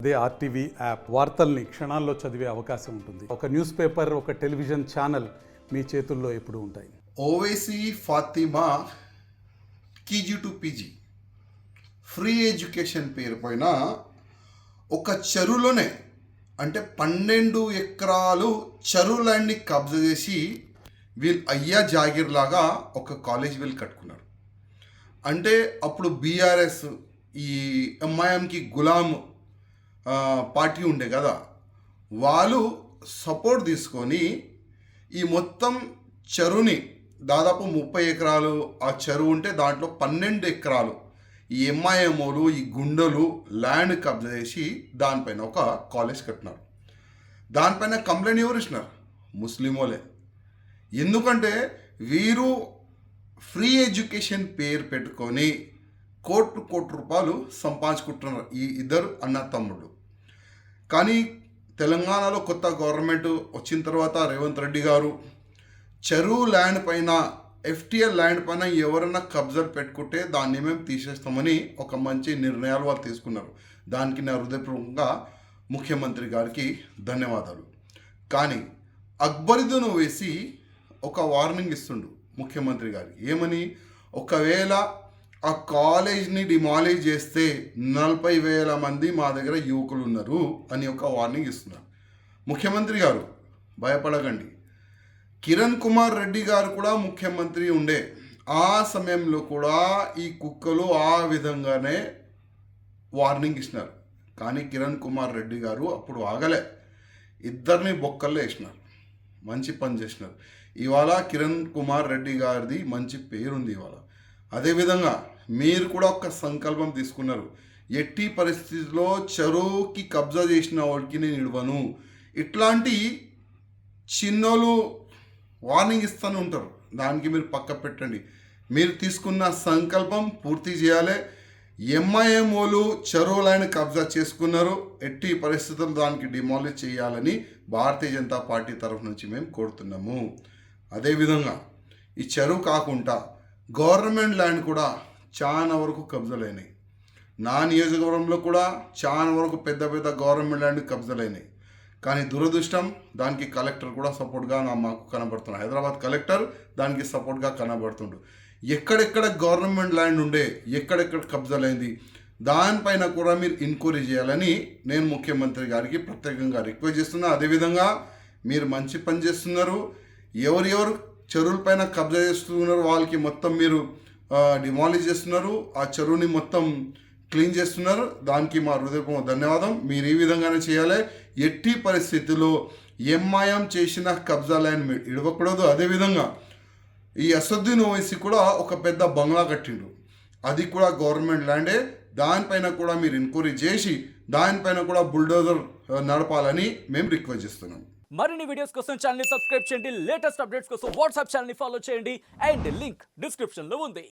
అదే RTV app వార్తల్ని క్షణాల్లో చదివే అవకాశం ఉంటుంది. ఒక న్యూస్ పేపర్, ఒక టెలివిజన్ ఛానల్ మీ చేతుల్లో ఎప్పుడూ ఉంటాయి. Owaisi Fatima KG to PG free education పేరు పైన ఒక చెరువులోనే అంటే 12 ఎకరాలు చెరువు ల్యాండ్ని కబ్జా చేసి వీళ్ళు అయ్యా జాగీర్ లాగా ఒక కాలేజ్ వీళ్ళు కట్టుకున్నారు. అంటే అప్పుడు బీఆర్ఎస్ ఈ ఎంఐఎంకి గులాం పార్టీ ఉండే కదా, వాళ్ళు సపోర్ట్ తీసుకొని ఈ మొత్తం చెరువుని దాదాపు 30 ఎకరాలు ఆ చెరువు ఉంటే దాంట్లో 12 ఎకరాలు ఈ ఎంఐఎంఓలు ఈ గుండెలు ల్యాండ్ కబ్జా చేసి దానిపైన ఒక కాలేజ్ కట్టినారు. దానిపైన కంప్లైంట్ ఎవరు ఇచ్చినారు? ముస్లిమోలే. ఎందుకంటే వీరు ఫ్రీ ఎడ్యుకేషన్ పేరు పెట్టుకొని కోటి రూపాయలు సంపాదించుకుంటున్నారు ఈ ఇద్దరు అన్న తమ్ముళ్ళు. కానీ తెలంగాణలో కొత్త గవర్నమెంట్ వచ్చిన తర్వాత రేవంత్ రెడ్డి గారు చెరువు ల్యాండ్ పైన ఎఫ్టీఎల్ ల్యాండ్ పైన ఎవరైనా కబ్జాలు పెట్టుకుంటే దాన్ని మేము తీసేస్తామని ఒక మంచి నిర్ణయాలు వాళ్ళు తీసుకున్నారు. దానికి నా హృదయపూర్వకంగా ముఖ్యమంత్రి గారికి ధన్యవాదాలు. కానీ అక్బరుద్దీన్ ఓవైసీ ఒక వార్నింగ్ ఇస్తుండు ముఖ్యమంత్రి గారికి. ఏమని? ఒకవేళ ఆ కాలేజ్ని డిమాలిష్ చేస్తే 40,000 మంది మా దగ్గర యువకులు ఉన్నారు అని ఒక వార్నింగ్ ఇస్తున్నారు. ముఖ్యమంత్రి గారు భయపడకండి. కిరణ్ కుమార్ రెడ్డి గారు కూడా ముఖ్యమంత్రి ఉండే ఆ సమయంలో కూడా ఈ కుక్కలు ఆ విధంగానే వార్నింగ్ ఇచ్చినారు. కానీ కిరణ్ కుమార్ రెడ్డి గారు అప్పుడు ఆగలే, ఇద్దరిని బొక్కల్లో వేసినారు. మంచి పని చేసినారు. ఇవాళ కిరణ్ కుమార్ రెడ్డి గారిది మంచి పేరుంది ఇవాళ. అదేవిధంగా మీరు కూడా ఒక సంకల్పం తీసుకున్నారు, ఎట్టి పరిస్థితుల్లో చెరువుకి కబ్జా చేసిన వాడికి నేను ఇవ్వను. ఇట్లాంటి చిన్నోళ్ళు వార్నింగ్ ఇస్తూనే ఉంటారు, దానికి మీరు పక్క పెట్టండి. మీరు తీసుకున్న సంకల్పం పూర్తి చేయాలి. ఎంఐఎంఓలు చెరువు లైన్ కబ్జా చేసుకున్నారు, ఎట్టి పరిస్థితుల్లో దానికి డిమాలిష్ చేయాలని భారతీయ జనతా పార్టీ తరఫు నుంచి మేము కోరుతున్నాము. అదేవిధంగా ఈ చెరువు కాకుండా గవర్నమెంట్ ల్యాండ్ కూడా చాలా వరకు కబ్జాలైనాయి. నా నియోజకవర్గంలో కూడా చాలా వరకు పెద్ద పెద్ద గవర్నమెంట్ ల్యాండ్ కబ్జాలైనాయి. కానీ దురదృష్టం దానికి కలెక్టర్ కూడా సపోర్ట్గా మాకు కనబడుతున్నాడు. హైదరాబాద్ కలెక్టర్ దానికి సపోర్ట్గా కనబడుతుండు. ఎక్కడెక్కడ గవర్నమెంట్ ల్యాండ్ ఉండే, ఎక్కడెక్కడ కబ్జాలైంది దానిపైన కూడా మీరు ఎంక్వైరీ చేయాలని నేను ముఖ్యమంత్రి గారికి ప్రత్యేకంగా రిక్వెస్ట్ చేస్తున్నా. అదేవిధంగా మీరు మంచి పని చేస్తున్నారు. ఎవరెవరు చెరువులపైన కబ్జా చేస్తున్నారు వాళ్ళకి మొత్తం మీరు డిమాలిష్ చేస్తున్నారు, ఆ చెరువుని మొత్తం క్లీన్ చేస్తున్నారు. దానికి మా హృదయపూర్వక ధన్యవాదం. మీరు ఈ విధంగానే చేయాలి. ఎట్టి పరిస్థితుల్లో ఎంఐఎం చేసిన కబ్జా ల్యాండ్ మీరు ఇవ్వకూడదు. అదేవిధంగా ఈ అసదుద్దీన్ ఓవైసీ కూడా ఒక పెద్ద బంగ్లా కట్టిండు, అది కూడా గవర్నమెంట్ ల్యాండే. దానిపైన కూడా మీరు ఎంక్వైరీ చేసి దానిపైన కూడా బుల్డోజర్ నడపాలని మేము రిక్వెస్ట్ చేస్తున్నాం. మరిన్ని వీడియోస్ కోసం ఛానల్ ని సబ్స్క్రైబ్ చేయండి. లేటెస్ట్ అప్డేట్స్ కోసం వాట్సాప్ ఛానల్ ని ఫాలో చేయండి. అండ్ లింక్ డిస్క్రిప్షన్ లో ఉంది.